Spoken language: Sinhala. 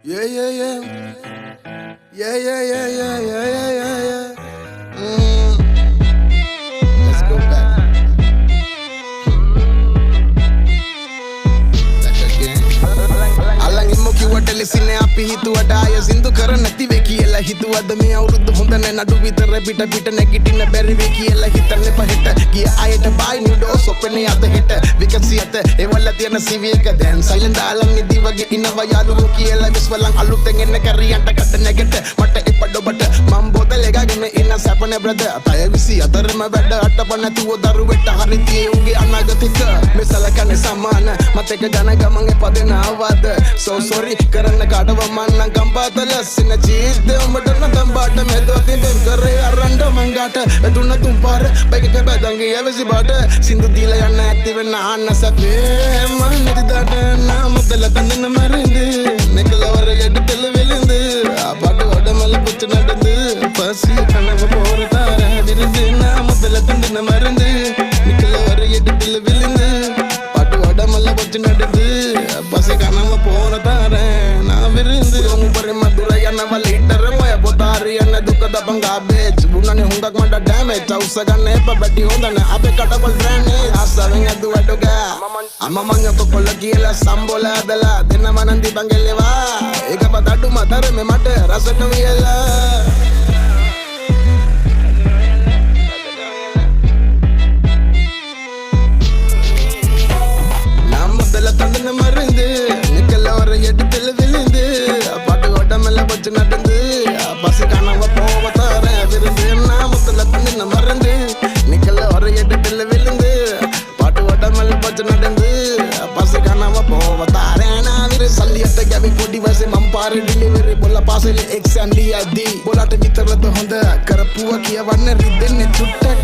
Yeah, yeah, yeah. Yeah, yeah, yeah, yeah, yeah, yeah, yeah, yeah. Let's go back. Back again. Alangi moki watele sine api hituwata aya sindu kara nati veki ella hituwada me avuruddu hondane nadu vitara pita pita negitina berry veki ella hitanne paheta giya ayata buy new doors open yata heta vikasiyata e walla tiyana cv එක දැන් silent දාලන් නිදි වගේ ඉනවා යාළුවෝ කියලා විශ්වලන් අලුතෙන් එන්න කරියන්ට කට නැගට මට එපඩොබට මම් බෝතල් එකගෙන ඉන්න සැපනේ බ්‍රදර් පය 24ම වැඩ අටප නැතුව දරුවෙට හරි තියේ උගේ අනාගතික මෙසලකන්නේ සමාන මතක ගණ ගමන් එපදෙන ආවද so sorry කරන්න කාටව මන්නම් කම්පාතල සින ජීවිතේ උඹට නතම් බාට මෙදොති දෙන් කරේ අරන්ඩ මංගාට එදුන තුන් පාර බයික බදංගේ යවසි බාට සින්දු දීලා යන්න ඇති වෙන්න ආන්න සපේ මන් නිදාට නාම දෙල තන්න මරින්ද නෙකලවර එඩතල වෙලින්ද ආපඩ වඩමල පුච්ච නඩඳ පසි කනව පොරතාර දිරින්ද නාම දෙල තන්න මරින්ද නෙකලවර එඩතල වෙලින්ද පාඩ වඩමල පුච්ච නඩඳ පසි කනව පොරතාර නා විරින්ද උඹරේ මදුර යනව ලීටර මොය පොතාරි යන දුක දබංගා බේච් බුණනේ හුඟක් මඩ ඩැමේජ් අවුස්ස ගන්න එපා බැටි හොඳන අපේ කඩවල් ඩ්‍රෑනේ ආසවෙන් අදුවඩුගා අමමං කොකොල්ල කියලා සම්බෝල ඇදලා දෙන්නම නන්දි බංගෙල්ලවා ඒක බඩඩු මතර මේ මට රසට වියලා தந்தன மருந்து நிக்கல ஒரு எடுத்துல விழுந்து பாட்டு ஓட்டமல்ல வச்சு நடந்து பஸ் காணவ போவதார விருந்து நாமத்துல தந்தன மருந்து நிக்கல ஒரு எடுத்துல விழுந்து பாட்டு ஓட்டமல்ல வச்சு நடந்து பஸ் காணவ போவதார நாவிரு சல்லியட்ட கவி பொடி வசே මම්පාර ඩිලිවරි බොල්ල පාසලේ එක්ස් ඇන්ඩි අදී බොලට විතරද හොඳ කරපුවා කියවන්න රිදෙන්නේ චුට්ටක්